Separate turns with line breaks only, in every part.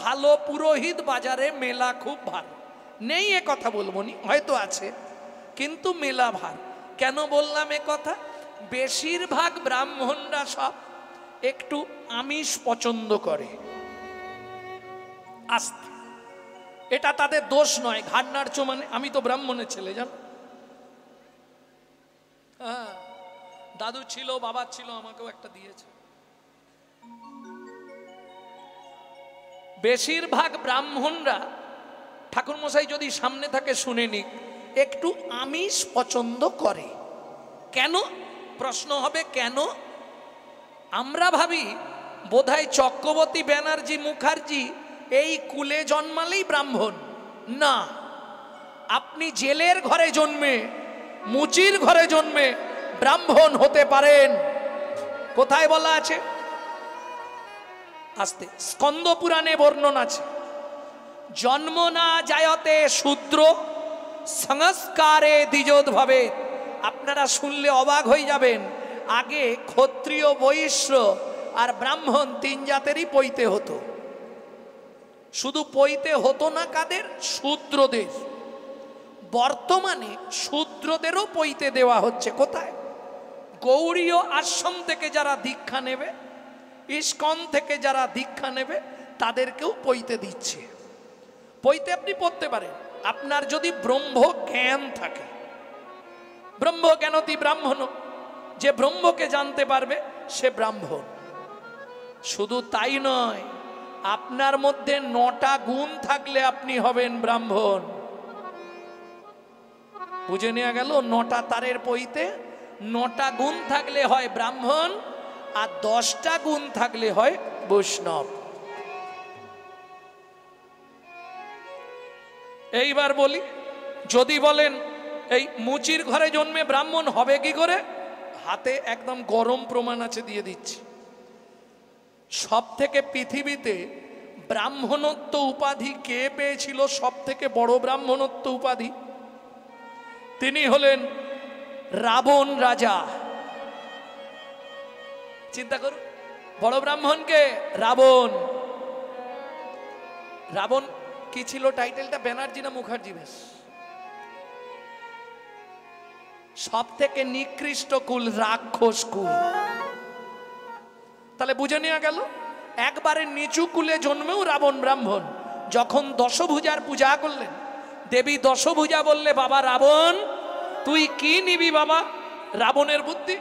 ভালো পুরোহিত বাজারে মেলা খুব ভালো নেই, এ কথা বলবো নি, হয়তো আছে, কিন্তু মেলা ভার। কেন বললাম এ কথা? বেশিরভাগ ব্রাহ্মণরা সব একটু আমিষ পছন্দ করে। আস্তে, এটা তাদের দোষ নয়। ঘাড় নাড়ছো মানে? আমি তো ব্রাহ্মণের ছেলে, জানো। হ্যাঁ, দাদু ছিল, বাবা ছিল, আমাকেও একটা দিয়েছে। বেশিরভাগ ব্রাহ্মণরা, ঠাকুরমশাই যদি সামনে থাকে শুনে নিক, একটু আমিষ পছন্দ করে। কেন? প্রশ্ন হবে কেন? আমরা ভাবি বোধহয় চক্রবর্তী ব্যানার্জি মুখার্জি এই কুলে জন্মালেই ব্রাহ্মণ। না, আপনি জেলের ঘরে জন্মে, মুচির ঘরে জন্মে ব্রাহ্মণ হতে পারেন। কোথায় বলা আছে? আস্তে, স্কন্দ পুরাণে বর্ণন আছে, জন্ম না জায়তে শূদ্র সংস্কারে দ্বিজোদ্ভবে। আপনারা শুনলে অবাক হয়ে যাবেন, আগে ক্ষত্রিয়, বৈশ্য আর ব্রাহ্মণ তিন জাতেরই পৈতে হতো। শুধু পৈতে হতো না কাদের? শূদ্রদের। বর্তমানে শূদ্রদেরও পৈতে দেওয়া হচ্ছে। কোথায়? গৌড়ীয় আশ্রম থেকে যারা দীক্ষা নেবে, ইস্কন থেকে যারা দীক্ষা নেবে, তাদেরকেও পৈতে দিচ্ছে। পৈতে আপনি পড়তে পারেন, আপনার যদি ব্রহ্ম জ্ঞান থাকে। ব্রহ্ম জ্ঞানতি ব্রাহ্মণ, যে ব্রহ্মকে জানতে পারবে সে ব্রাহ্মণ। শুধু তাই নয়, আপনার মধ্যে 9টা গুণ থাকলে আপনি হবেন ব্রাহ্মণ। বুঝে নেওয়া গেল? 9টা তারের পৈতে 9টা গুণ থাকলে হয় ব্রাহ্মণ, আর 10টা গুণ থাকলে হয় বৈষ্ণব। এইবার বলি, যদি বলেন এই মুচির ঘরে জন্মে ব্রাহ্মণ হবে কি করে, হাতে একদম গরম প্রমাণ আছে, দিয়ে দিচ্ছি। সব থেকে পৃথিবীতে ব্রাহ্মণত্ব উপাধি কে পেয়েছিল? সব থেকে বড় ব্রাহ্মণত্ব উপাধি তিনি হলেন রাবণ রাজা। চিন্তা করুন, বড় ব্রাহ্মণকে রাবণ। রাবণ কি ছিল টাইটেলটা? ব্যানার্জি না মুখার্জি? বেশ, সব থেকে নিকৃষ্ট কুল, রাক্ষস কুল। তাহলে বুঝে নেওয়া গেল, একবারে নিচু কুলে জন্মেও রাবণ ব্রাহ্মণ। যখন দশভুজার পূজা করলেন, দেবী দশভুজা বললে, বাবা রাবণ তুই কি নিবি বাবা? রাবণের বুদ্ধি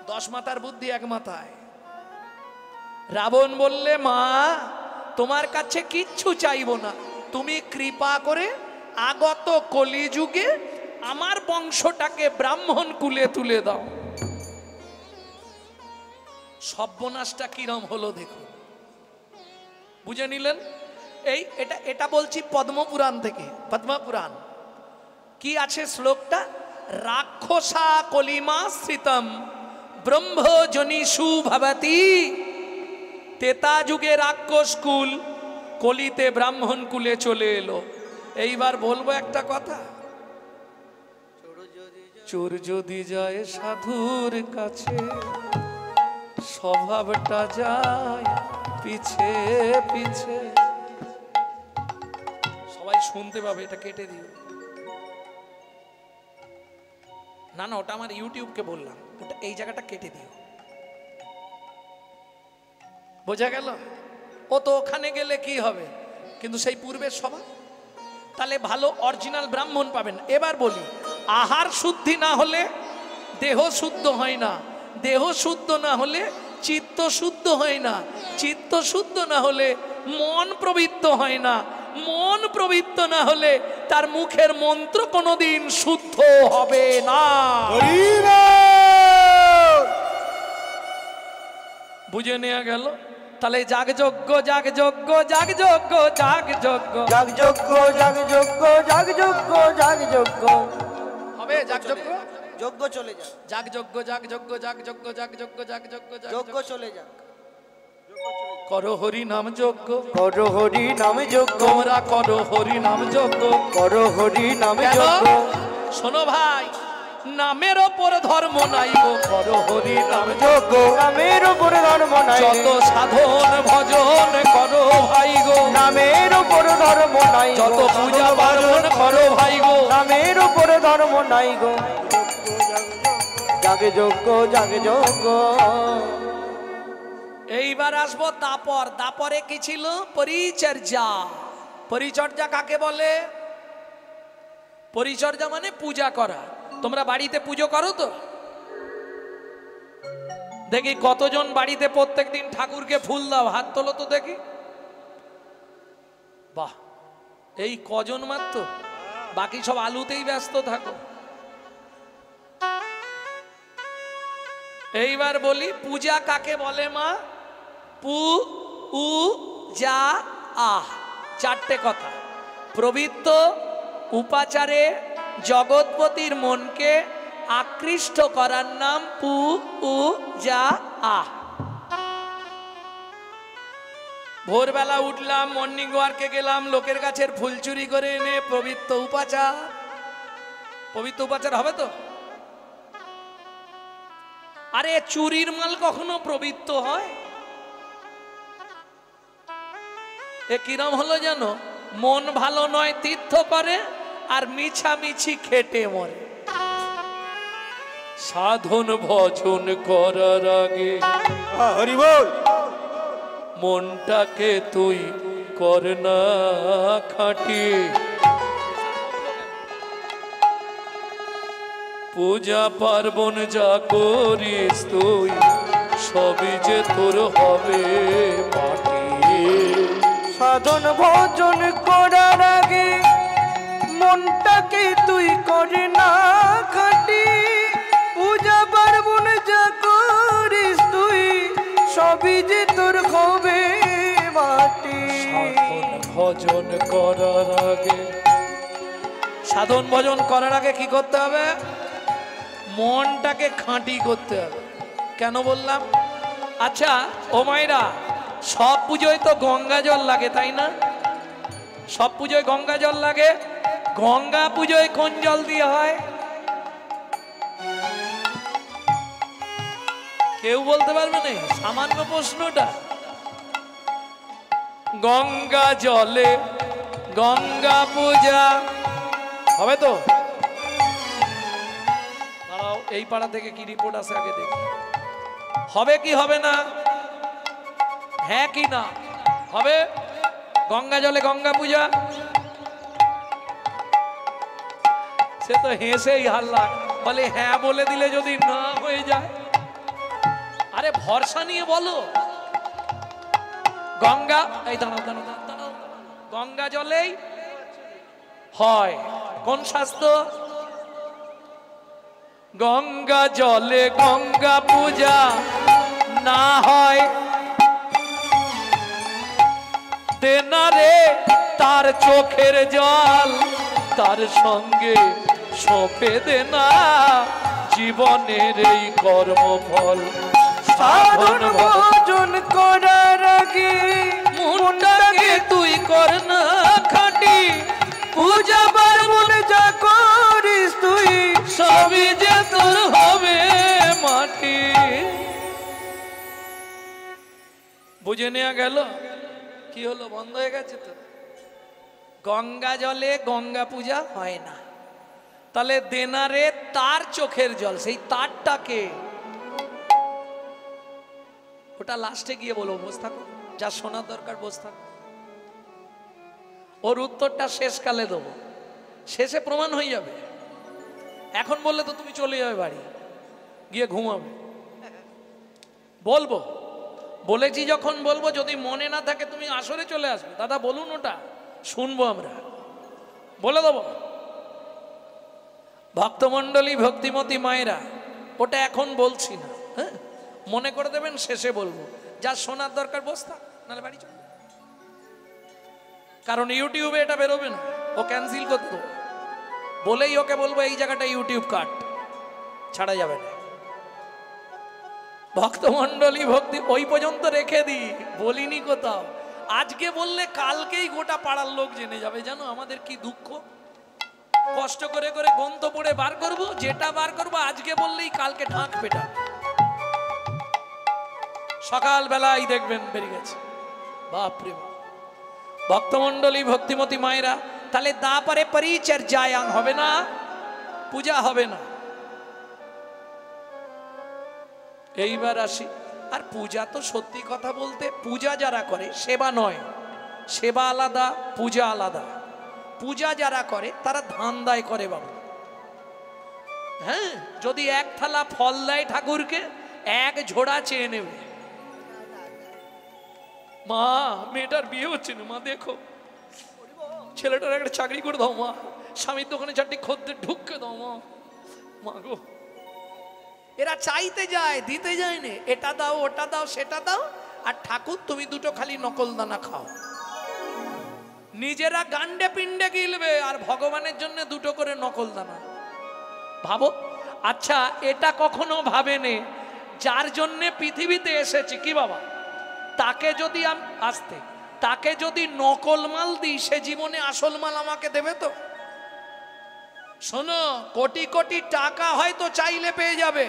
10 মাথার বুদ্ধি এক মাথায়। রাবণ বললে, মা তোমার কাছে কিচ্ছু চাইবো না, তুমি কৃপা করে আগত কলিযুগে আমার বংশটাকে ব্রাহ্মণ কুলে তুলে দাও। সর্বনাশটা কিরম হলো দেখুন। বুঝে নিলেন? এটা বলছি পদ্মপুরাণ থেকে। পদ্মপুরাণ কি আছে শ্লোকটা? রাক্ষসা কলিমাশ্রিতম ব্রহ্মজনিষু ভবতি। তেতা যুগে রাক্ষস কুল, কলিতে ব্রাহ্মণ কুলে চলে এলো। এইবার বলবো একটা কথা, চোর যদি যায় সাধুর কাছে, স্বভাবটা যায় পিছে পিছে। সবাই শুনতে পাবে, এটা কেটে দিও না। না, ওটা আমার ইউটিউবকে বললাম, ওটা এই জায়গাটা কেটে দিও। বোঝা গেল? ও তো ওখানে গেলে কি হবে, কিন্তু সেই পূর্বের স্বভাব। তাহলে ভালো অরিজিনাল ব্রাহ্মণ পাবেন। এবার বলি, আহার শুদ্ধি না হলে দেহ শুদ্ধ হয় না, দেহ শুদ্ধ না হলে চিত্ত শুদ্ধ হয় না, চিত্ত শুদ্ধ না হলে মন প্রবৃত্ত হয় না, মন প্রবৃত্ত না হলে তার মুখের মন্ত্র কোনোদিন শুদ্ধ হবে না। বুঝে নেওয়া গেল? তাহলে যাগযজ্ঞ যাগযজ্ঞ যাগযজ্ঞ যাগযজ্ঞ
যাগযজ্ঞ যাগযজ্ঞ যাগযজ্ঞ যাগযজ্ঞ
হবে। যাগযজ্ঞ
যজ্ঞ চলে যাক,
যাগযজ্ঞ যাগযজ্ঞ যাগযজ্ঞ যাগযজ্ঞ যাগযজ্ঞ
যজ্ঞ চলে যাক।
করো হরি নাম যজ্ঞ,
করো হরি নাম যজ্ঞ,
তোমরা করো হরি নাম যজ্ঞ,
করো হরি নাম যজ্ঞ।
শোনো ভাই, নামের ওপর ধর্ম নাই গো, করো হরি নাম
যজ্ঞ। নামের ওপর ধর্ম নাই,
যত সাধন ভজন করো
নাই গো
যত পূজা পার্বণ করো ভাই গো,
নামের উপরে ধর্ম নাই গো, জাগে যোগ্য জাগে যোগ্য।
এইবার আসবো দাপর। দাপরে কি ছিল? পরিচর্যা। পরিচর্যা কাকে বলে? পরিচর্যা মানে পূজা করা। তোমরা বাড়িতে পুজো করো তো? দেখি কতজন বাড়িতে প্রত্যেকদিন ঠাকুরকে ফুল দাও, হাত তোলো তো দেখি। বাহ, এই কজন মাত্র, বাকি সব আলুতেই ব্যস্ত থাকো। এইবার বলি পূজা কাকে বলে মা? পু উ যা আহ, চারটে কথা। প্রবৃত্ত উপাচারে জগৎপতির মনকে আকৃষ্ট করার নাম পু উ যা আহ। ভোরবেলা উঠলাম, মর্নিং ওয়ার্কে গেলাম, লোকের গাছের ফুল চুরি করে এনে পবিত্র উপাচার। পবিত্র উপাচার হবে তো? আরে চুরির মাল কখনো পবিত্র হয়? এ কিরম হলো জানো? মন ভালো নয় তীর্থ করে, আর মিছামিছি খেটে মরে। সাধন ভজন করার আগে
হরি বল
মনটাকে তুই কর না খাঁটি। পূজা পার্বণ যা করিস তুই, সবই যে তোর হবে মাটি।
সাধন ভজন করার আগে মনটাকে তুই করে না খাটি। পূজা পার্বণ যা করিস তুই, সবই যে তোর হবে মাটি।
সাধন ভজন করার আগে, সাধন ভজন করার আগে কি করতে হবে? মনটাকে খাঁটি করতে হবে। কেন বললাম? আচ্ছা ও মায়েরা, সব পুজোয় তো গঙ্গা জল লাগে, তাই না? সব পুজোয় গঙ্গা জল লাগে। গঙ্গা পুজোয় কোন জল দিয়ে হয়? কেউ বলতে পারবে না? সামান্য প্রশ্নটা। গঙ্গা জলে গঙ্গা পূজা হবে তো? দাঁড়াও, এই পাড়া থেকে কি রিপোর্ট আছে আগে দেখি। হবে কি হবে না? হ্যাঁ কি না? হবে গঙ্গা জলে গঙ্গা পূজা? সে তো হেসেই হাল্লা, বলে হ্যাঁ বলে দিলে যদি না হয়ে যায়। আরে ভরসা নিয়ে বলো। গঙ্গা, এই দাঁড়াও দাঁড়াও দাঁড়াও, গঙ্গা জলেই হয়। কোন শাস্ত্র? গঙ্গা জলে গঙ্গা পূজা না হয়, দেনা রে তার চোখের জল, তার সঙ্গে সঁপে দেনা জীবনের এই কর্মফল।
সাধন ভজন করার আগে
মনটাকে তুই কর না খাঁটি। পূজা পার্বণ
যা করিস তুই,
সবই যে তোর হবে মাটি। বুঝে নেওয়া গেল? কি হলো, বন্ধ হয়ে গেছে তো? গঙ্গা জলে গঙ্গা পূজা হয় না, তাহলে দেনারে তার চোখের জল, সেই তারটাকে, ওটা লাস্টে গিয়ে বলবো। বসে থাকো, যা শোনার দরকার বসে থাকো। ওর উত্তরটা শেষকালে দেবো, শেষে প্রমাণ হয়ে যাবে। এখন বললে তো তুমি চলে যাবে বাড়ি, গিয়ে ঘুমাবে। বলবো, বলেছি যখন বলবো, যদি মনে না থাকে তুমি আসরে চলে আসবে। দাদা বলুন, ওটা শুনবো আমরা, বলে দেবো। ভক্তমণ্ডলী, ভক্তিমতী মায়েরা, ওটা এখন বলছি না, হ্যাঁ মনে করে দেবেন, শেষে বলবো। যা শোনার দরকার বসতা, নাহলে বাড়ি চলে। কারণ ইউটিউবে এটা বেরোবে না, ও ক্যান্সেল করতো। বলেই ওকে বলবো এই জায়গাটা ইউটিউব কাট, ছাড়া যাবে না। ভক্তমণ্ডলী ভক্তি ওই পর্যন্ত রেখে দিই, বলিনি কোথাও। আজকে বললে কালকেই গোটা পাড়ার লোক জেনে যাবে। জানো আমাদের কি দুঃখ, কষ্ট করে করে গ্রন্থ পড়ে বার করব, যেটা বার করবো আজকে বললেই কালকে ঢাক পেটা। সকাল বেলায় দেখবেন বেরিয়ে গেছে, বাপরে বাপ। ভক্তমণ্ডলী ভক্তিমতী মায়েরা, তাহলে দাপারে পরিচর্যায়াং হবে না, পূজা হবে না। এইবার আসি, আর পূজা তো সত্যি কথা বলতে পূজা যারা করে সেবা নয়, সেবা আলাদা পূজা আলাদা। পূজা যারা করে তারা ধান্দায় করে বাবু। হ্যাঁ, যদি এক থালা ফল দেয় ঠাকুরকে, এক ঝোড়া চেয়ে নেবে। মা মেয়েটার বিয়ে হচ্ছে না, মা দেখো ছেলেটার একটা চাকরি করে দাও মা, স্বামীর দোকানে চারটি খদ্দের ঢুককে দাও মা, মা গো। এরা চাইতে যায়, দিতে যায় না, এটা দাও ওটা দাও সেটা দাও, আর ঠাকুর তুমি দুটো খালি নকল দানা খাও। নিজেরা গান্ডে পিণ্ডে গিলবে, আর ভগবানের জন্য দুটো করে নকল দানা। ভাবো, আচ্ছা এটা কখনো ভাবেনে যার জন্য পৃথিবীতে এসেছি কি বাবা, তাকে যদি আসতে তাকে যদি নকল মাল দিই, সে জীবনে আসল মাল আমাকে দেবে তো? শোনো, কোটি কোটি টাকা হয়তো চাইলে পেয়ে যাবে,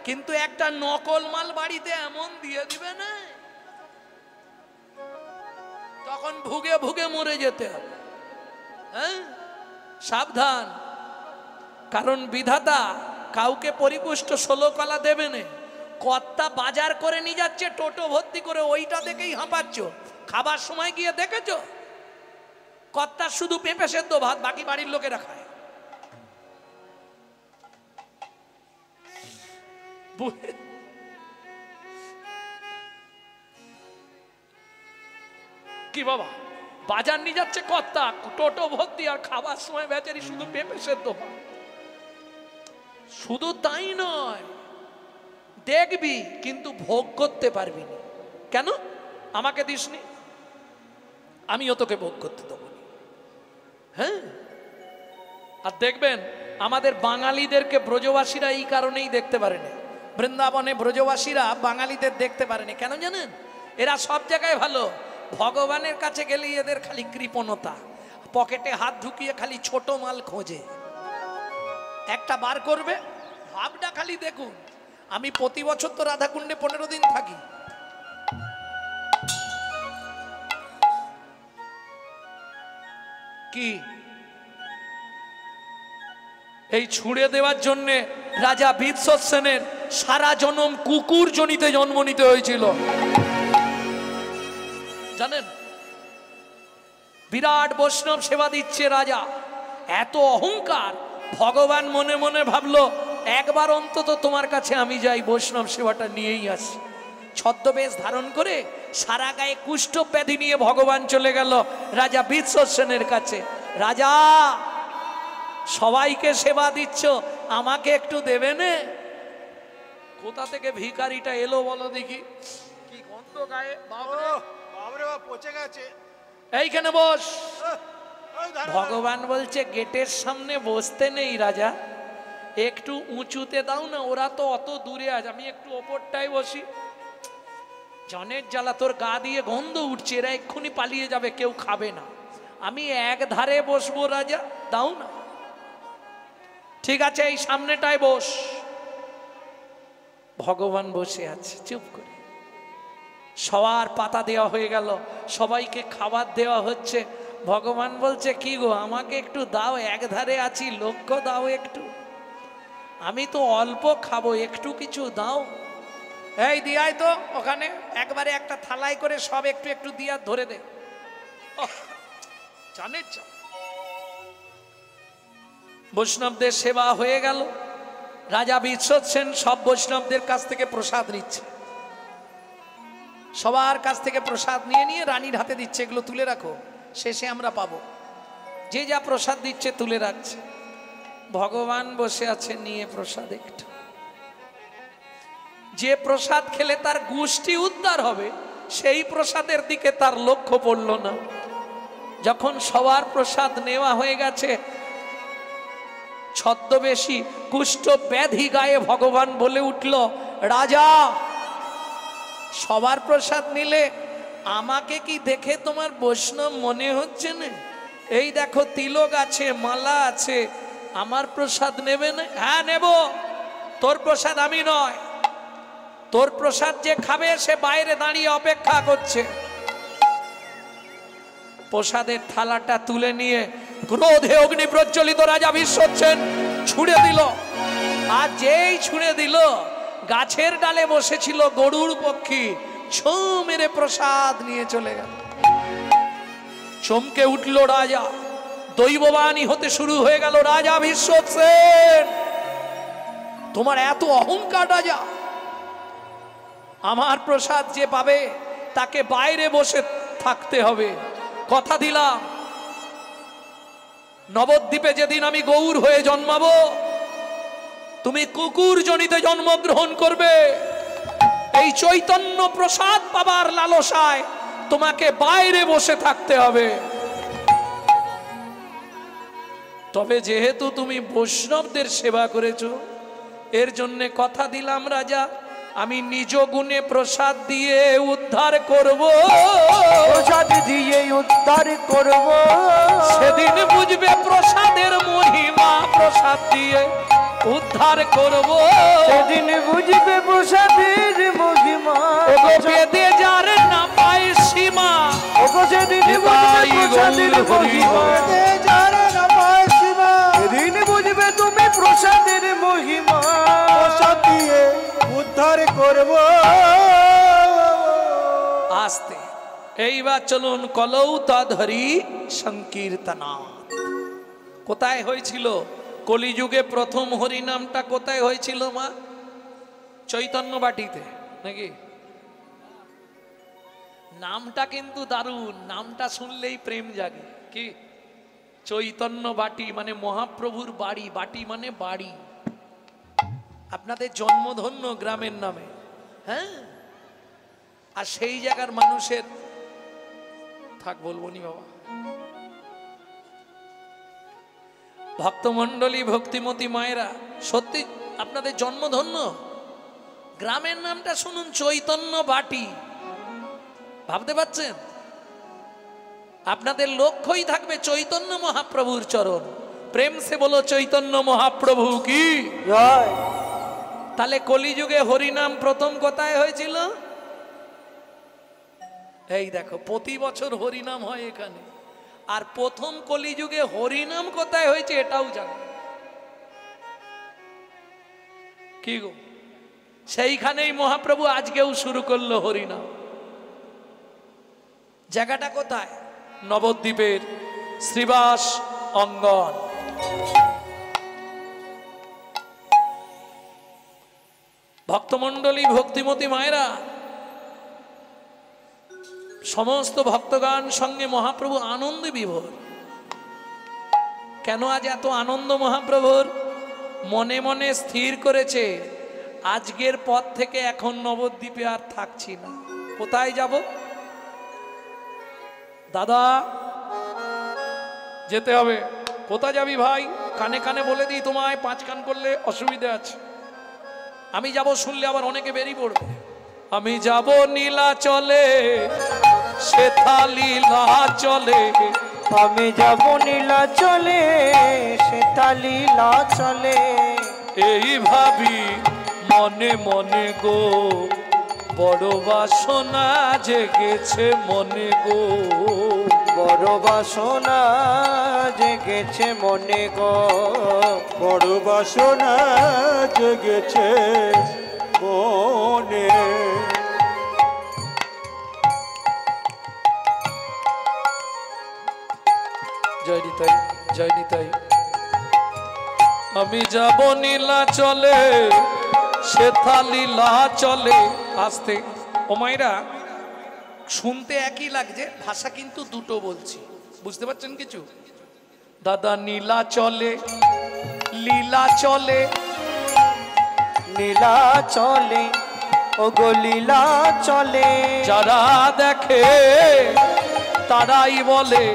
কিন্তু একটা নকল মাল বাড়িতে এমন দিয়ে দিবে না, তখন ভুগে ভুগে মরে যেতে হবে। হ্যাঁ, সাবধান, কারণ বিধাতা কাউকে পরিপুষ্ট 16 কলা দেবে না। কর্তা বাজার করে নিয়ে যাচ্ছে টোটো ভর্তি করে, ওইটা দেখেই হাঁপাচ্ছ। খাবার সময় গিয়ে দেখেছ কর্তা শুধু পেঁপে সেদ্ধ ভাত, বাকি বাড়ির লোকেরা খায়। কি বাবা, বাজার নিয়ে যাচ্ছে কর্তা টোটো ভর্তি, আর খাবার সময় বেচারি শুধু পেঁপে সেদ্ধ ভাত। শুধু তাই নয়, দেখবি কিন্তু ভোগ করতে পারবি না। কেন? আমাকে দিসনি, আমিও তোকে ভোগ করতে দেবো না। হ্যাঁ, আর দেখবেন আমাদের বাঙালিদেরকে ব্রজবাসীরা এই কারণেই দেখতে পারে না। বৃন্দাবনে ব্রজবাসীরা বাঙালিদের দেখতে পারে না, কেন জানেন? এরা সব জায়গায় ভালো, ভগবানের কাছে গেলে এদের খালি কৃপণতা, পকেটে হাত ঢুকিয়ে খালি ছোট মাল খোঁজে। একটা বার করবে, ভাবটা খালি দেখুন। আমি প্রতি বছর তো রাধাকুণ্ডে 15 দিন থাকি। কি এই ছুঁড়ে দেওয়ার জন্য রাজা বীরসেনের সারা জনম কুকুর জনিতে জন্ম নিতে হয়েছিল, জানেন? বিরাট বৈষ্ণব সেবা দিচ্ছে রাজা, এত অহংকার। ভগবান মনে মনে ভাবলো, একবার অন্তত তোমার কাছে আমি যাই, বৈষ্ণব সেবাটা নিয়েই আসি। ছদ্মবেশ ধারণ করে সারা গায়ে কুষ্ঠ ব্যাধি নিয়ে ভগবান চলে গেল রাজা বীরসেনের কাছে। রাজা, সবাইকে সেবা দিচ্ছ, আমাকে একটু দেবে নে? কোথা থেকে ভিখারিটা এলো বলো দেখি, কি গন্ধ গায়ে। বাবরে বাবরে, পচে গেছে। এইখানে বস। ভগবান বলছে গেটের সামনে বসতে নেই রাজা, একটু উঁচুতে দাও না, ওরা তো অত দূরে আছে, আমি একটু ওপরটাই বসি। জনের জ্বালা, তোর গা দিয়ে গন্ধ উঠছে, এরা এক্ষুনি পালিয়ে যাবে, কেউ খাবে না, আমি এক ধারে বসবো রাজা, দাও না। ঠিক আছে, এই সামনেটায় বস। ভগবান বসে আছে চুপ করে, সবার পাতা দেওয়া হয়ে গেল, সবাইকে খাবার দেওয়া হচ্ছে। ভগবান বলছে কি গো, আমাকে একটু দাও, এক ধারে আছি, লক্ষ্য দাও একটু, আমি তো অল্প খাবো, একটু কিছু দাও। এই দিয়াই তো ওখানে একবারে একটা থালাই করে সব একটু একটু দিয়া ধরে দে। জানেন, বৈষ্ণবদের সেবা হয়ে গেল। রাজা বীরসেন সব বৈষ্ণবদের কাছ থেকে প্রসাদ নিচ্ছে, সবার কাছ থেকে প্রসাদ নিয়ে নিয়ে রানীর হাতে দিচ্ছে, এগুলো তুলে রাখো, শেষে আমরা পাবো। যে যা প্রসাদ দিচ্ছে তুলে রাখছে। ভগবান বসে আছে নিয়ে প্রসাদ একটু। যে প্রসাদ খেলে তার গোষ্ঠী উদ্ধার হবে, সেই প্রসাদের দিকে তার লক্ষ্য পড়ল না। যখন সবার প্রসাদ নেওয়া হয়ে গেছে, ছদ্মবেশী কুষ্ঠ ব্যাধি গায়ে ভগবান বলে উঠল, রাজা, সবার প্রসাদ নিলে আমাকে কি দেখে তোমার বৈষ্ণব মনে হচ্ছে না? এই দেখো তিলক আছে, মালা আছে, আমার প্রসাদ নেবে না? হ্যাঁ নেব। তোর প্রসাদ আমি নয়, তোর প্রসাদ যে খাবে সে বাইরে দাঁড়িয়ে অপেক্ষা করছে। প্রসাদের থালাটা তুলে নিয়ে ক্রোধে অগ্নি প্রজ্বলিত রাজা বিশ্বচ্ছেন ছুঁড়ে দিল। আর যেই ছুঁড়ে দিল, গাছের ডালে বসেছিল গরুড় পক্ষী ছো মেরে প্রসাদ নিয়ে চলে গেল। চমকে উঠল রাজা, দৈববাণী হতে শুরু হয়ে গেল, রাজা বিশ্বচ্ছেন তোমার এত অহংকার রাজা, আমার প্রসাদ যে পাবে তাকে বাইরে বসে থাকতে হবে। কথা দিলাম নবদ্বীপে যেদিন আমি গৌর হয়ে জন্মাবো, তুমি কুকুর জনিতে জন্মগ্রহণ করবে। এই চৈতন্য প্রসাদ পাবার লালসায় তোমাকে বাইরে বসে থাকতে হবে। তবে যেহেতু তুমি বৈষ্ণবদের সেবা করেছো, এর জন্য কথা দিলাম রাজা, আমি নিজ গুণে প্রসাদ দিয়ে উদ্ধার করব।
প্রসাদ দিয়ে উদ্ধার করব।
সেদিন বুঝবে প্রসাদের মহিমা, প্রসাদ দিয়ে উদ্ধার করব।
সেদিন বুঝবে প্রসাদের মহিমা।
ওগো বেদে যার না পায় সীমা,
ওগো সেদিন বুঝবে প্রসাদের মহিমা। বেদে যার না পায় সীমা, সেদিন বুঝবে তুমি প্রসাদের মহিমা। প্রসাদ দিয়ে উদ্ধার করব।
আস্তে এইবার চলুন কলৌতাধরি সংকীর্তনা। কোথায় হয়েছিল কলিযুগে প্রথম হরিনামটা? কোথায় হয়েছিল মা? চৈতন্য বাটিতে নাকি? নামটা কিন্তু দারুণ, নামটা শুনলেই প্রেম জাগে। কি চৈতন্য বাটি মানে মহাপ্রভুর বাড়ি, বাটি মানে বাড়ি। আপনাদের জন্মধন্য গ্রামের নামে, হ্যাঁ। আর সেই জায়গার মানুষের থাক বলবো নি বাবা। ভক্তমণ্ডলী, ভক্তিমতী মায়েরা, সত্যি আপনাদের জন্মধন্য। গ্রামের নামটা শুনুন, চৈতন্য বাটি। ভাবতে পারছেন? আপনাদের লক্ষ্যই থাকবে চৈতন্য মহাপ্রভুর চরণ। প্রেম সে বলো চৈতন্য মহাপ্রভু কি
জয়।
তাহলে কলিযুগে হরিনাম প্রথম কোথায় হয়েছিল? এই দেখো, প্রতি বছর হরিনাম হয় এখানে। আর প্রথম কলিযুগে হরিনাম কোথায় হয়েছে এটাও জানো কি গো? সেইখানেই মহাপ্রভু আজকেও শুরু করলো হরিনাম। জায়গাটা কোথায়? নবদ্বীপের শ্রীবাস অঙ্গন। ভক্তমণ্ডলী, ভক্তিমতী মায়েরা, সমস্ত ভক্তগান সঙ্গে মহাপ্রভু আনন্দে বিভোর। কেন আজ এত আনন্দ মহাপ্রভুর? মনে মনে স্থির করেছে আজকের পর থেকে এখন নবদ্বীপে আর থাকছি না। কোথায় যাব? দাদা যেতে হবে। কোথায় যাবি ভাই? কানে কানে বলে দিই তোমায়, 5 কান করলে অসুবিধা আছে। আমি যাব শুনলে আবার অনেকে বেরিয়ে পড়বে। আমি যাব নীলাচলে, সেথা লীলা চলে।
আমি যাব নীলাচলে, সেথা লীলা চলে।
এই ভাবি মনে মনে গো, বড় বাসনা জেগেছে মনে গো।
বড় বাসনা জেগেছে মনে গো।
বড় বাসনা জেগেছে মনে।
জয় নিতাই, জয় নিতাই। আমি যাব নীলাচলে, সেথা লীলা চলে। আস্তে ও মায়েরা, শুনতে একই লাগছে, ভাষা কিন্তু দুটো বলছি, বুঝতে পারছেন কিছু? দাদা নীলা চলে, লীলা চলে।
নীলা চলে, ও গো লীলা চলে।
যারা দেখে তারাই বলে,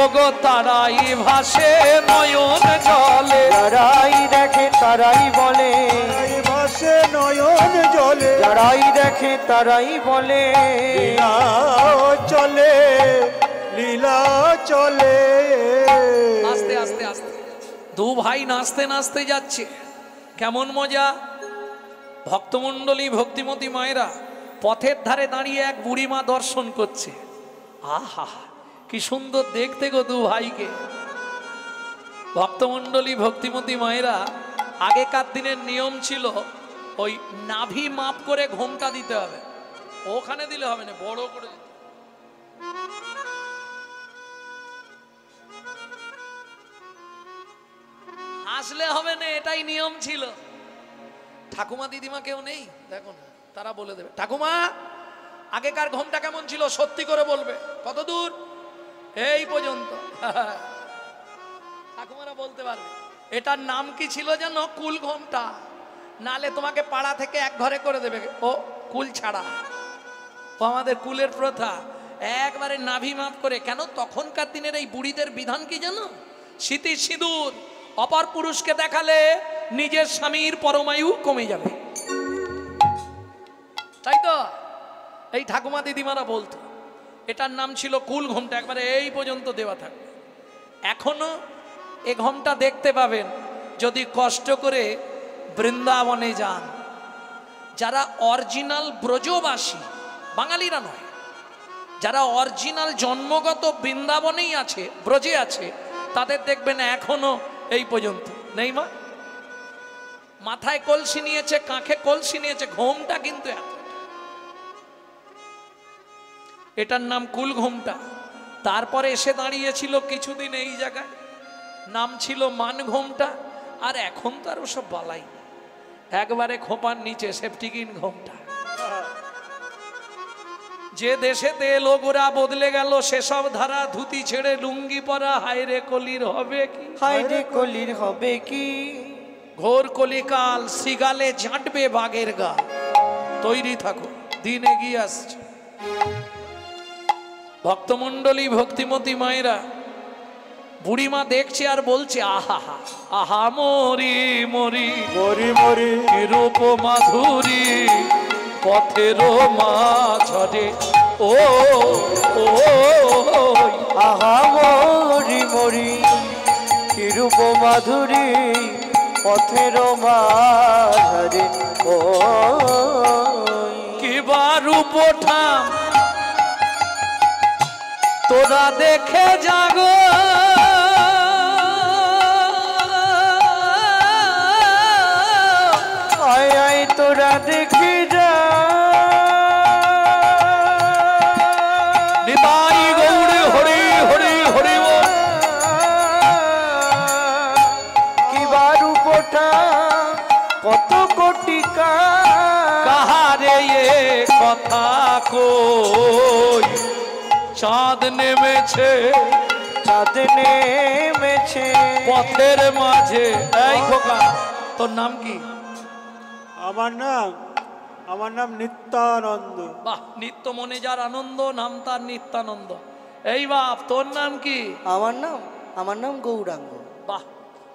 ওগো তারাই ভাসে নয়ন জলে।
যারাই দেখে তারাই বলে,
ভাসে নয়ন জলে।
যারাই দেখে তারাই বলে,
লীলা চলে, লীলা চলে।
আস্তে আস্তে আস্তে দু ভাই নাচতে নাচতে যাচ্ছে, কেমন মজা। ভক্তমণ্ডলী, ভক্তিমতী মায়েরা পথের ধারে দাঁড়িয়ে এক বুড়িমা দর্শন করছে। আহা, কি সুন্দর দেখতে গো দু ভাইকে। ভক্তমণ্ডলী, ভক্তিমতী মায়েরা, আগেকার দিনের নিয়ম ছিল ওই নাভি মাপ করে ঘোমটা দিতে হবে, ওখানে দিলে হবে না, বড় করে দিতে। আসলে হবে না, এটাই নিয়ম ছিল। ঠাকুমা দিদিমা কেউ নেই, দেখো না, তারা বলে দেবে। ঠাকুমা, আগেকার ঘোমটা কেমন ছিল সত্যি করে বলবে, কত দূর? এই পর্যন্ত। ঠাকুমারা বলতে পারবে। এটার নাম কি ছিল জানো? কুল ঘোমটা। নালে তোমাকে পাড়া থেকে এক ঘরে করে দেবে, ও কুল ছাড়া। ও আমাদের কুলের প্রথা, একবারে নাভি মাপ করে। কেন? তখনকার দিনের এই বুড়িদের বিধান কি জানো? স্মৃতি সিঁদুর অপর পুরুষকে দেখালে নিজের স্বামীর পরমায়ু কমে যাবে, তাই তো এই ঠাকুমা দিদিমারা বলতো। এটার নাম ছিল কুল ঘোমটা, একবারে এই পর্যন্ত দেওয়া থাকবে। এখনো এ ঘোমটা দেখতে পাবেন যদি কষ্ট করে বৃন্দাবনে যান। যারা অরিজিনাল ব্রজবাসী, বাঙালিরা নয়, যারা অরিজিনাল জন্মগত বৃন্দাবনেই আছে, ব্রজে আছে, তাদের দেখবেন এখনো এই পর্যন্ত নেই। মা মাথায় কলসি নিয়েছে, কাঁখে কলসি নিয়েছে, ঘোমটা কিন্তু এত। এটার নাম কুল ঘোমটা। তারপরে এসে দাঁড়িয়েছিল কিছুদিন এই জায়গায়, নাম ছিল মান ঘোমটা। আর এখন তো আর ওসব বালাই, একবারে খোপার নিচে সেফটিকিন ঘোমটা। যে দেশেতে লোকরা বদলে গেল সেসব ধারা, ধুতি ছেড়ে লুঙ্গি পরা, হায়রে কলির হবে কি,
হায়রে কলির হবে কি।
ঘোর কলিকাল, শ্রীগালে ঝাঁটবে বাঘের গা। তৈরি থাকো, দিন এগিয়ে আসছে। ভক্তমণ্ডলী, ভক্তিমতী মায়েরা, বুড়িমা দেখছে আর বলছে, আহা হা আহা মরি মরি
মরি মরি
রূপ মাধুরী পথের মাঝরে, ও ও
আহা মরি মরি কি রূপ মাধুরী পথের মাঝরে, ও
কিবা রূপ ঠাম তোরা দেখে জাগো,
আয় আয় তোরা দেখে যা।
নিতাই গৌড়ে হরি হরি হরি বল।
কিবা রূপটা কত কোটি
কাহারে এ কথা কই, চাঁদ নেমেছে,
চাঁদ নেমেছে
পথের মাঝে। এই খোকা, তোর নাম কি?
আমার নাম নিত্যানন্দ।
বাহ, নিত্য মনে যার আনন্দ, নাম তার নিত্যানন্দ। এই বাপ, তোর নাম কি?
আমার নাম গৌরাঙ্গ।
বাহ,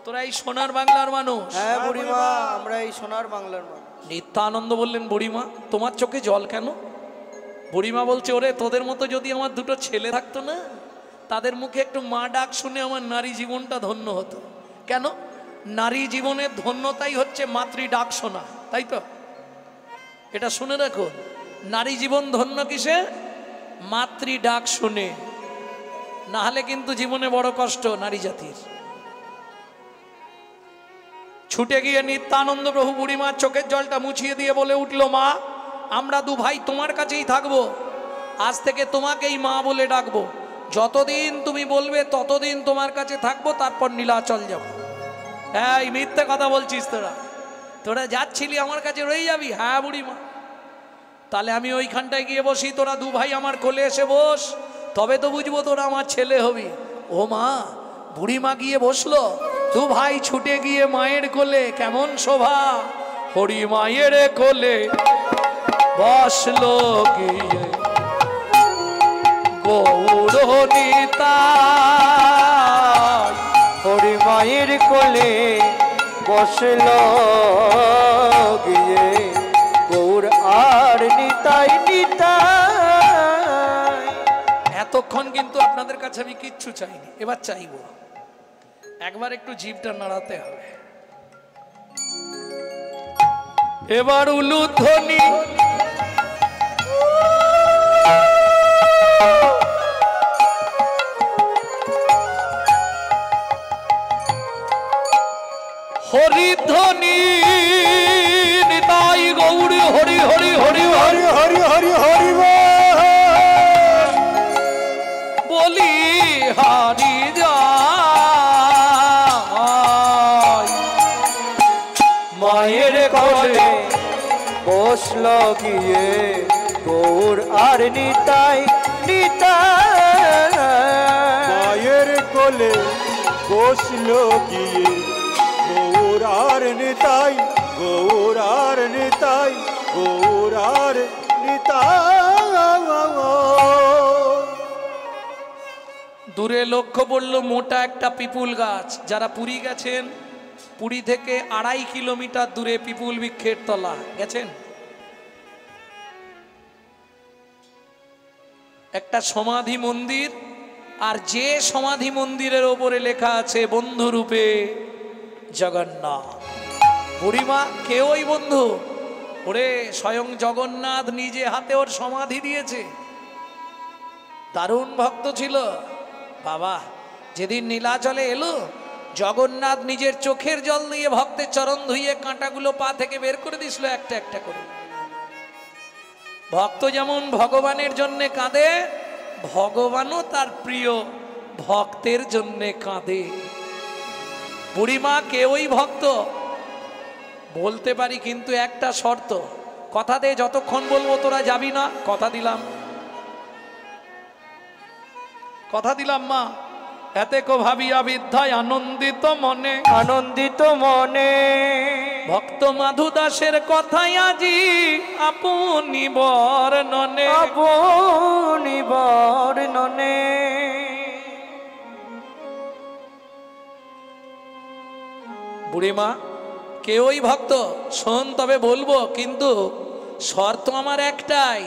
তোরা এই সোনার বাংলার মানুষ?
হ্যাঁ বুড়িমা, আমরা এই সোনার বাংলার মানুষ।
নিত্যানন্দ বললেন, বুড়িমা তোমার চোখে জল কেন? বুড়িমা বলছে, ওরে তোদের মতো যদি আমার দুটো ছেলে থাকতো না, তাদের মুখে একটু মা ডাক শুনে আমার নারী জীবনটা ধন্য হতো। কেন? নারী জীবনের ধন্যতাই হচ্ছে মাতৃ ডাক শোনা, তাই তো? এটা শুনে রাখো, নারী জীবন ধন্য কিসে? মাতৃ ডাক শুনে। না হলে কিন্তু জীবনে বড় কষ্ট নারী জাতির। ছুটে গিয়ে নিত্যানন্দ প্রভু বুড়িমার চোখের জলটা মুছিয়ে দিয়ে বলে উঠল, মা আমরা দু ভাই তোমার কাছেই থাকবো, আজ থেকে তোমাকেই মা বলে ডাকবো। যতদিন তুমি বলবে ততদিন তোমার কাছে থাকবো, তারপর নীলাচল যাব। এই মিথ্যে কথা বলছিস তোরা? তোরা যাচ্ছিলি আমার কাছে রয়ে যাবি? হ্যাঁ বুড়িমা। তাহলে আমি ওইখানটায় গিয়ে বসি, তোরা দু ভাই আমার কোলে এসে বস, তবে তো বুঝবো তোরা আমার ছেলে হবি। ও মা! বুড়িমা গিয়ে বসলো, দু ভাই ছুটে গিয়ে মায়ের কোলে। কেমন শোভা! হরি মায়ের কোলে বসলো গিয়ে গৌর নিতাই।
হরি মায়ের কোলে বসল গিয়ে গৌর আর নিতাই নিতাই।
এতক্ষণ কিন্তু আপনাদের কাছে আমি কিচ্ছু চাইনি, এবার চাইবো। একবার একটু জিভটা নাড়াতে হবে। এবার উলুধ্বনি হরিধ্বনি নিতাই গৌর হরি হরি হরি হরি
হরি হরি হরি
বলি হারি যায়।
মায়ের কোলে বসল গিয়ে গৌর আর নিতাই নিতাই।
মায়ের কোলে বসল গিয়ে গৌর আর নিতাই গৌর আর নিতাই গৌর আর নিতাই।
দূরে লক্ষ্য পড়ল মোটা একটা পিপুল গাছ। যারা পুরী গেছেন, পুরী থেকে 2.5 কিলোমিটার দূরে পিপুল বৃক্ষের তলা গেছেন, একটা সমাধি মন্দির। আর যে সমাধি মন্দিরের ওপরে লেখা আছে বন্ধুরূপে জগন্নাথ। বুড়িমা কে ওই বন্ধু? ওরে স্বয়ং জগন্নাথ নিজে হাতে ওর সমাধি দিয়েছে। দারুণ ভক্ত ছিল বাবা। যেদিন নীলাচলে এলো, জগন্নাথ নিজের চোখের জল দিয়ে ভক্তের চরণ ধুইয়ে কাঁটাগুলো পা থেকে বের করে দিছিল একটা একটা করে। ভক্ত যেমন ভগবানের জন্যে কাঁদে, ভগবানও তার প্রিয় ভক্তের জন্যে কাঁদে। বুড়িমা কে ওই ভক্ত? বলতে পারি, কিন্তু একটা শর্ত। কথা দে, যতক্ষণ বলবো তোরা যাবি না। কথা দিলাম, কথা দিলাম মা। এতে কো ভাবিয়া বিদ্যায় আনন্দিত মনে,
আনন্দিত মনে
ভক্ত মাধু দাসের কথাই আজি আপনি বর্ণনে,
আপনি বর্ণনে।
বুড়িমা কে ওই ভক্ত? শোন, তবে বলবো, কিন্তু শর্ত আমার একটাই।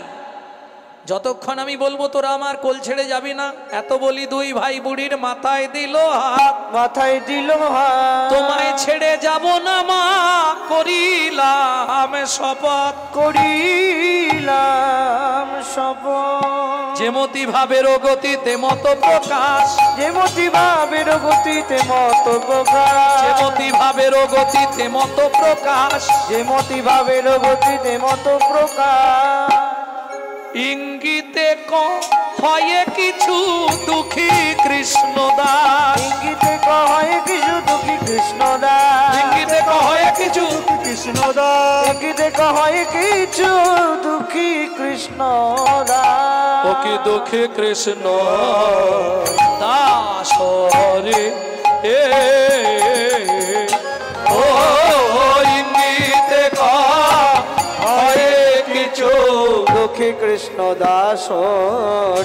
যতক্ষণ আমি বলবো তোরা আমার কোল ছেড়ে যাবি না। এত বলি দুই ভাই বুড়ির মাথায় দিল হাত,
মাথায় দিল হাত।
তোমায় ছেড়ে যাব না মা, করিলাম শপথ,
করিলাম শপথ।
যেমতি ভাবের গতিতে মত প্রকাশ,
যেমতি ভাবের গতিতে মত প্রকাশ,
যেমতি ভাবের গতিতে মত প্রকাশ,
যেমতি ভাবের গতিতে মত প্রকাশ।
ইঙ্গিতে হয় কিছু দুঃখী কৃষ্ণদাস,
ইঙ্গিতে কয় কিছু দুঃখী কৃষ্ণদাস,
ইঙ্গিতে হয় কিছু
কৃষ্ণদাস,
ইঙ্গিতে কয় কিছু দুঃখী কৃষ্ণদাস।
ও কি দুঃখী কৃষ্ণ দাস রে এ, ও ইঙ্গিতে হয় কিছু
দুঃখী কৃষ্ণদাস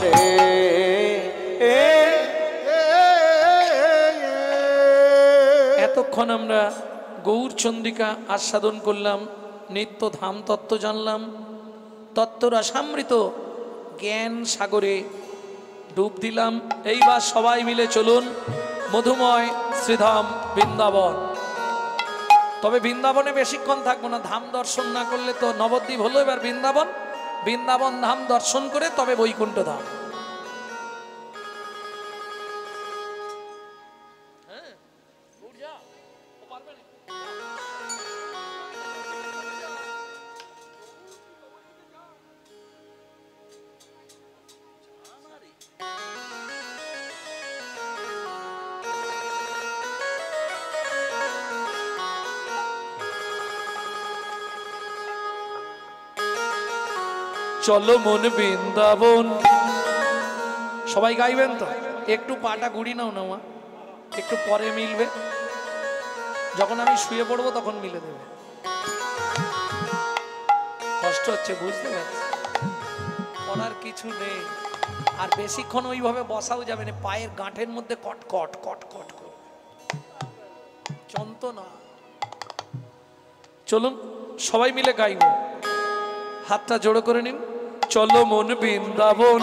রে এ।
এতক্ষণ আমরা গৌরচন্দ্রিকা আস্বাদন করলাম, নিত্য ধাম তত্ত্ব জানলাম, তত্ত্বরসামৃত জ্ঞান সাগরে ডুব দিলাম। এইবার সবাই মিলে চলুন মধুময় শ্রীধাম বৃন্দাবন। তবে বৃন্দাবনে বেশিক্ষণ থাকবো না, ধাম দর্শন না করলে তো নবদ্বীপ হলো। এবার বৃন্দাবন, বৃন্দাবন ধাম দর্শন করে তবে বৈকুণ্ঠ ধাম। চলো মন বৃন্দাবন। সবাই গাইবেন তো? একটু পাটা গুড়ি নাও না মা, একটু পরে মিলবে। যখন আমি শুয়ে পড়বো তখন মিলে দেবে। কষ্ট হচ্ছে, বুঝতে পারছি, করার কিছু নেই। আর বেশিক্ষণ ওইভাবে বসাও যাবে না, পায়ের গাঁটের মধ্যে কটকট কটকট করে যন্ত্রণা। চলুন সবাই মিলে গাইব, হাতটা জোড়ো করে নিন। চলো মন বৃন্দাবন,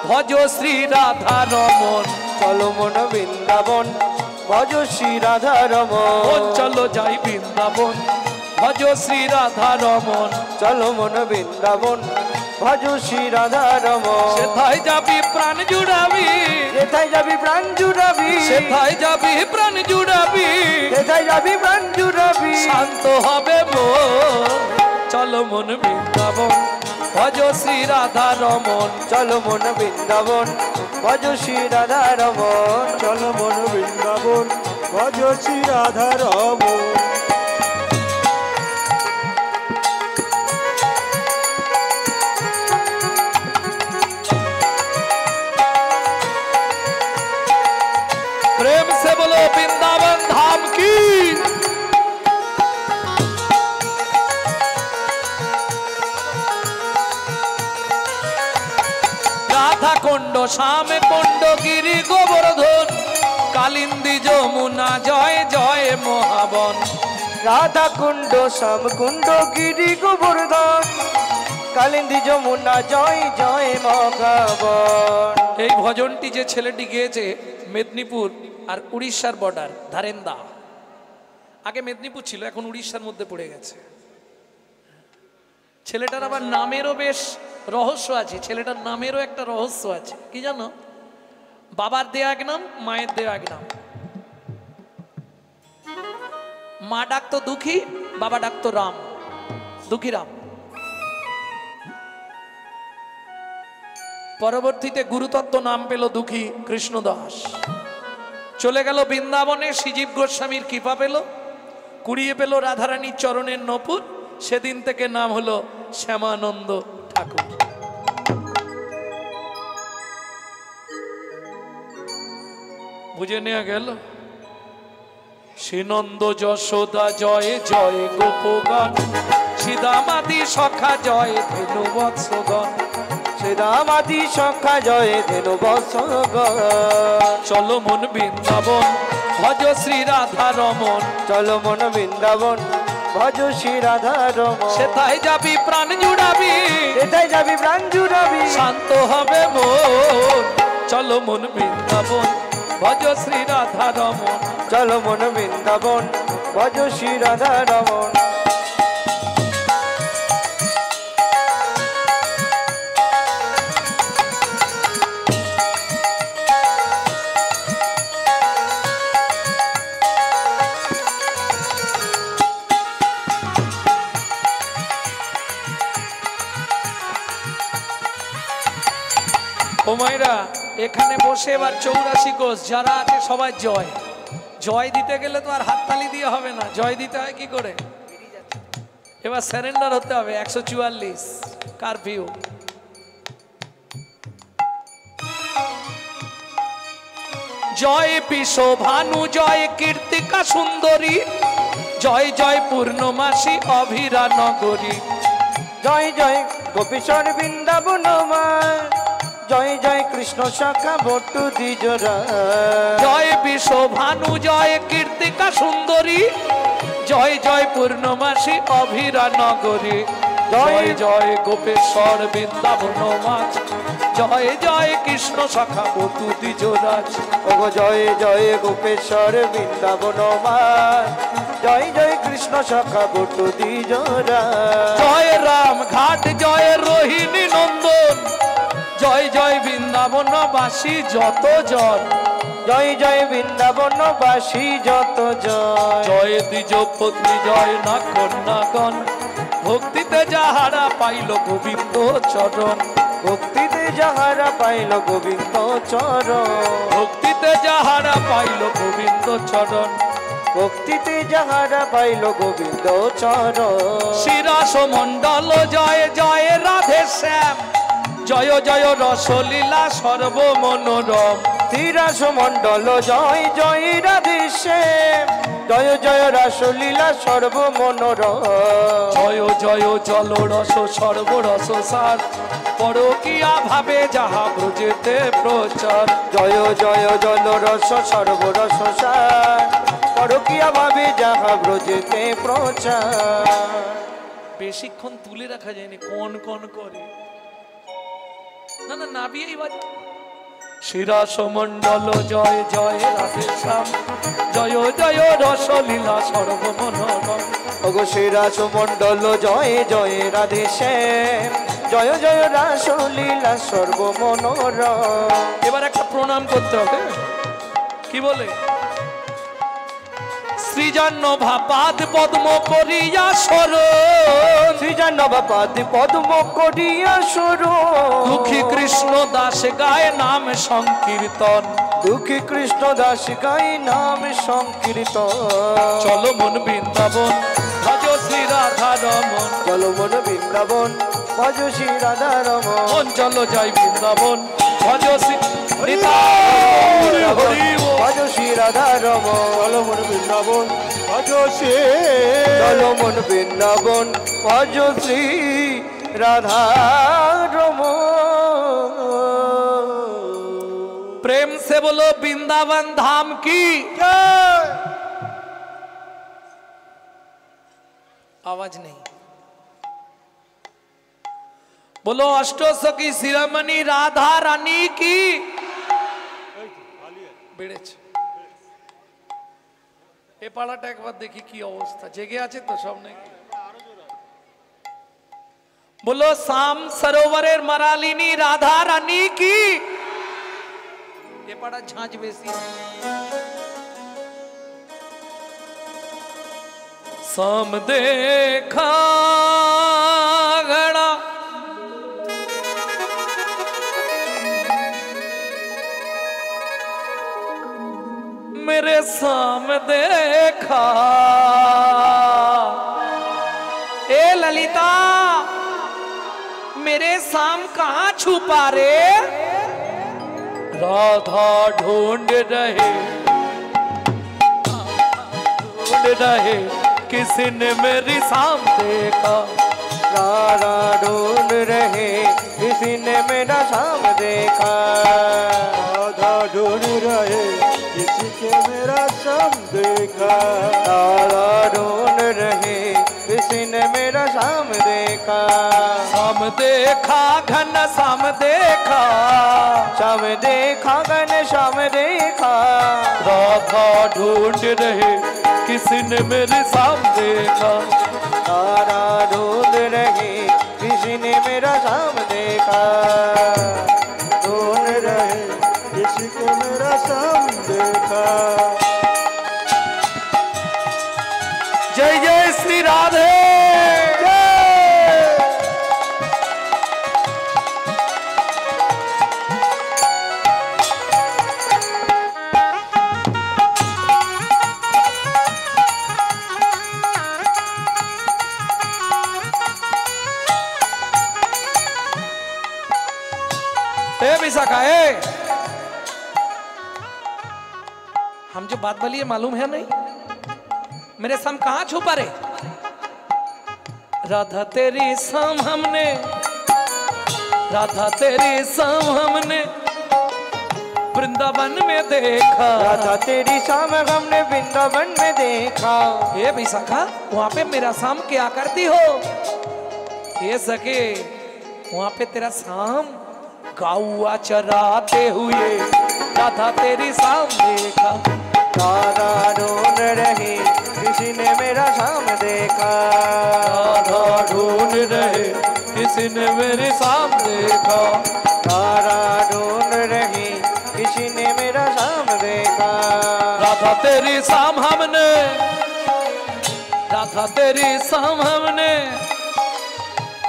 ভজ শ্রী রাধা রমন।
চলো মন বৃন্দাবন, ভজ শ্রী রাধা রমন।
চলো যাই বৃন্দাবন, ভজ শ্রী রাধা রমন।
চলো মন বৃন্দাবন, ভজ শ্রী রাধা রমন।
সেথায় যাবি প্রাণ জুড়াবি,
সেথায় যাবি প্রাণ জুড়াবি,
সেথায় যাবি প্রাণ জুড়াবি,
সেথায় যাবি প্রাণ জুড়াবি।
শান্ত হবে মন চলো মন বৃন্দাবন ভজ শ্রী রাধা রমন
চলো মন বৃন্দাবন ভজ শ্রী রাধা রমন
চলো মন বৃন্দাবন ভজ শ্রী রাধা রমন
प्रेम से बोलो वृंदावन धाम की राधा कुंड श्याम कुंड गिरी गोवर्धन कालिंदी যমুনা জয় জয় মহাবন
রাধা কুণ্ড শ্যাম কুণ্ড গিরি গোবর্ধন কালিন্দী যমুনা জয় জয় মহাবন।
এই ভজনটি যে ছেলেটি গেয়েছে মেদিনীপুর আর উড়িষ্যার বর্ডার ধারেন্দা আগে মেদিনীপুর ছিল এখন উড়িষ্যার মধ্যে পড়ে গেছে ছেলেটার আবার নামেরও বেশ রহস্য আছে ছেলেটার নামেরও একটা রহস্য আছে কি জানো বাবার দেয়া এক নাম মায়ের দেয়া এক নাম মা ডাকতো দুঃখী বাবা ডাকতো রাম দুঃখী রাম পরবর্তীতে গুরুতত্ত্ব নাম পেল দুঃখী কৃষ্ণদাস চলে গেল বৃন্দাবনে শ্রীজীব গোস্বামীর কৃপা পেল কুড়িয়ে পেল রাধারানীর চরণের নপুর সেদিন থেকে নাম হলো শ্যামানন্দ ঠাকুর বুঝে নেওয়া গেল শ্রীনন্দ যশোদা জয় জয় গোপগণ শ্রীদামাদি সখা জয় ধেনু বৎসগণ
শ্রীরামাদি সখা জয় ধেনু বৎসগণ
চলো মন বৃন্দাবন ভজ শ্রী রাধা রমন
চলো মন বৃন্দাবন ভজ শ্রী রাধা রমন
সেথায় যাবি প্রাণ জুড়াবি
সেটাই যাবি প্রাণ জুড়াবি
শান্ত হবে মন চলো মন বৃন্দাবন ভজ শ্রী রাধা রমন
চলো মন বৃন্দাবন ভজ শ্রী রাধা রমন।
ও মায়েরা এখানে বসে এবার 84 কোষ যারা আছে সবাই জয় জয় দিতে গেলে তো আর হাততালি দিয়ে হবে না জয় দিতে হয় কি করে এবার সারেন্ডার হতে হবে 144 কারফিউ জয় পিসো ভানু জয় কীর্তিকা সুন্দরী জয় জয় পূর্ণমাসী অভিরা নগরী
জয় জয় গোপীশ্বর বৃন্দাবন মা জয় জয় কৃষ্ণ শাখা বটু দ্বিজরা
জয় বিশ্ব ভানু জয় কীর্তিকা সুন্দরী জয় জয় পূর্ণমাসী অভিরা নগরী জয় জয় গোপেশ্বর বৃন্দাবন মাঝ জয় জয় কৃষ্ণ শাখা বটু দ্বিজরাজ
ওগো জয় জয় গোপেশ্বর বৃন্দাবন মা জয় জয় কৃষ্ণ শাখা বটু দ্বিজরা
জয় রাম ঘাট জয় রোহিণী নন্দন জয় জয় বৃন্দাবনবাসী যত জন
জয় জয় বৃন্দাবনবাসী যত জয়
জয় দ্বিজ পত্নী জয় না কন্যাগণ ভক্তিতে যাহারা পাইল গোবিন্দ চরণ
ভক্তিতে যাহারা পাইল গোবিন্দ চরণ
ভক্তিতে যাহারা পাইল গোবিন্দ চরণ
ভক্তিতে যাহারা পাইল গোবিন্দ চরণ
শিরাস মণ্ডল জয় জয় রাধে শ্যাম জয় জয় রসলীলা সর্বমনোরম
তিরাস মণ্ডল জয় জয় রাধেশ্যাম জয় জয় রাসলীলা সর্বমনোরম
জয় জয় জল রস সর্বরস সার পরকিয়া ভাবে যাহা ব্রজেতে প্রচার
জয় জয় জল রস সর্বরস সার পরকিয়া ভাবে যাহা ব্রজেতে প্রচার
বেশিক্ষণ তুলে রাখা যায়নি কোন কোন করে না না নাবিয়েই বাজে শিরাস মণ্ডল জয় জয় রাধে শ্যাম জয় জয় রসলীলা সর্বমনোরম
ওগো শিরাস মণ্ডল জয় জয় রাধেশ্যাম জয় জয় রাসলীলা সর্বমনোরম
এবার একটা প্রণাম করতে হবে কি বলে সৃজন্নভা পাদ পদ্ম করিয়া শরণ,
সৃজন্নভা পাদ পদ্ম করিয়া শরণ,
দুঃখী কৃষ্ণ দাস গায় নাম সংকীর্তন,
দুঃখী কৃষ্ণ দাস গায় নাম সংকীর্তন।
চলো মন বৃন্দাবন ভজ শ্রী রাধা রমন,
চলো মন বৃন্দাবন ভজ শ্রী রাধা রমন,
মন চলো যাই বৃন্দাবন ভজ শ্রী নিতাই হরি বল।
ভজ শ্রী রাধা রমন,
চলো মন বৃন্দাবন ভজ সে,
চলো মন বৃন্দাবন ভজ শ্রী রাধা রমন।
प्रेम से बोलो वृंदावन धाम की आवाज नहीं। बोलो अष्टोसखी शिरोमणि राधा रानी की বেড়েছে। এ পাড়াটা একবার দেখি কি অবস্থা, জেগে আছে তো সব নাকি? बोलो शाम सरोवरेर मारालिनी राधा रानी की। ये पड़ा झांझ बेसी। शाम देखा घड़ा मेरे शाम देखा, ए ललिता मेरे शाम कहाँ छुपा रे? राधा ढूंढ रहे किसी ने मेरी शाम देखा,
राधा ढूंढ रहे किसी ने मेरा शाम देखा,
राधा ढूंढ रहे किसी के मेरा शाम देखा,
राधा ढूंढ रहे किसी ने मेरा शाम देखा,
शाम देखा घन शाम देखा,
शाम देखा घन शाम देखा,
राधा ढूंढ रहे किसी ने मेरी शाम देखा,
राधा ढूंढ रहे किसी ने मेरा शाम देखा,
ढूंढ रहे किसी को मेरा शाम देखा।
जय जय श्री राधे। विशाखा है, हम जो बात बोली है मालूम है नहीं? मेरे शाम कहाँ छुपा रे? राधा तेरी शाम हमने, राधा तेरी शाम हमने वृंदावन में देखा,
राधा तेरी शाम हमने वृंदावन में देखा।
ये विशाखा वहाँ पे मेरा शाम क्या करती हो? ये सके वहाँ पे तेरा शाम गौआ चराते हुए राधा तेरी शाम देखा,
राधा ढूंढ रहे किसी ने मेरा शाम देखा,
राधा ढूंढ रहे किसी ने मेरी शाम देखा,
राधा ढूंढ रहे किसी ने मेरा शाम देखा,
राधा तेरी शाम हमने, राधा तेरी शाम हमने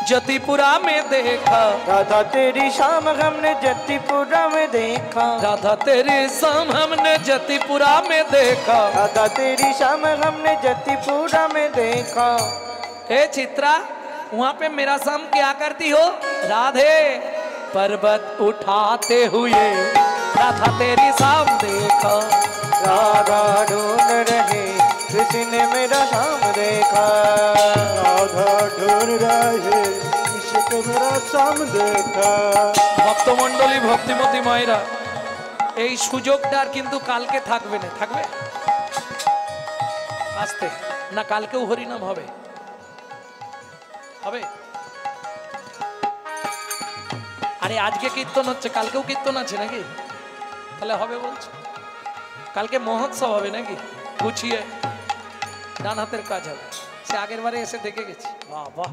जतिपुरा में देखा,
राधा तेरी शाम हमने जतिपुरा में देखा,
राधा तेरी शाम हमने जतिपुरा में देखा,
राधा तेरी शाम हमने जतिपुरा में देखा।
हे चित्रा वहाँ पे मेरा शाम क्या करती हो? राधे पर्वत उठाते हुए राधा तेरी शाम देखा,
राधा ढूंढ रहे किसी ने मेरा शाम देखा,
राधा ढूंढ रहे किसी को मेरा शाम देखा।
ভক্তমণ্ডলী ভক্তিমতী মায়েরা এই সুযোগটার কিন্তু কালকে থাকবে না, থাকবে আস্তে না, কালকেও হরিনাম হবে, হবে। আরে আজকে কীর্তন হচ্ছে, কালকেও কীর্তন আছে নাকি? তাহলে হবে বলছো? কালকে মহোৎসব হবে নাকি? গুছিয়ে ডান হাতের কাজ হবে, সে আগের বারে এসে দেখে গেছি। বাহ বাহ,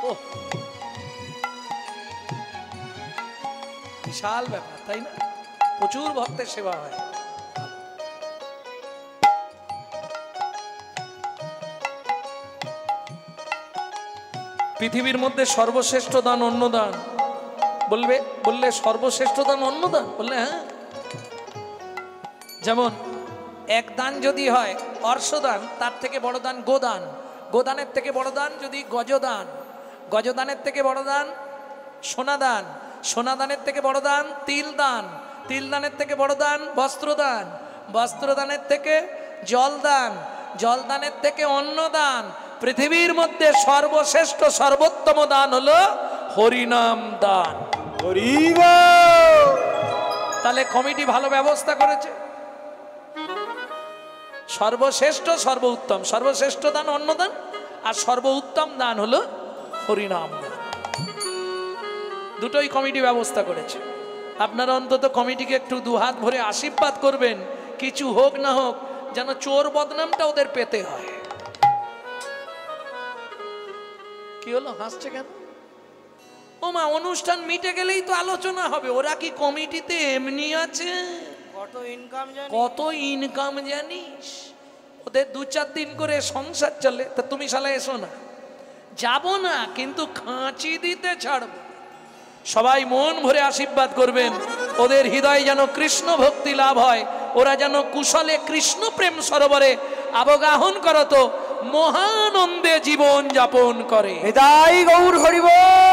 ও বিশাল ব্যাপার তাই না? প্রচুর ভক্তের সেবা হয়। পৃথিবীর মধ্যে সর্বশ্রেষ্ঠ দান অন্নদান। বললে সর্বশ্রেষ্ঠ দান অন্নদান? বললে হ্যাঁ। যেমন এক দান যদি হয় অর্শদান, তার থেকে বড় দান গোদান, গোদানের থেকে বড় দান যদি গজদান, গজদানের থেকে বড় দান সোনাদান, সোনাদানের থেকে বড় দান তিলদান, তিলদানের থেকে বড় দান বস্ত্রদান, বস্ত্রদানের থেকে জলদান, জলদানের থেকে অন্নদান। পৃথিবীর মধ্যে সর্বশ্রেষ্ঠ সর্বোত্তম দান হলো হরিনাম দান। তাহলে কমিটি ভালো ব্যবস্থা করেছে। সর্বশ্রেষ্ঠ সর্বোত্তম, সর্বশ্রেষ্ঠ দান অন্নদান আর সর্বোত্তম দান হলো হরিনাম দান। দুটোই কমিটি ব্যবস্থা করেছে। আপনারা অন্তত কমিটিকে একটু দুহাত ভরে আশীর্বাদ করবেন, কিছু হোক না হোক যেন চোর বদনামটা ওদের পেতে হয়। কি হলো, হাসছে কেন? ও মা, অনুষ্ঠান মিটে গেলেই তো আলোচনা হবে। ওরা কি কমিটিতে এমনি আছে? কত ইনকাম জানিস? ওদের 2-4 দিন করে সংসার চলে। তা তুমি শালা এসো না? যাব না, কিন্তু খাঁচি দিতে ছাড়ব। সবাই মন ভরে আশীর্বাদ করবেন, ওদের হৃদয়ে যেন কৃষ্ণ ভক্তি লাভ হয়, ওরা যেন কুশলে কৃষ্ণ প্রেম সরোবরে অবগাহন করত, মহানন্দে জীবন যাপন করে।
হৃদয় গৌর হরিবল।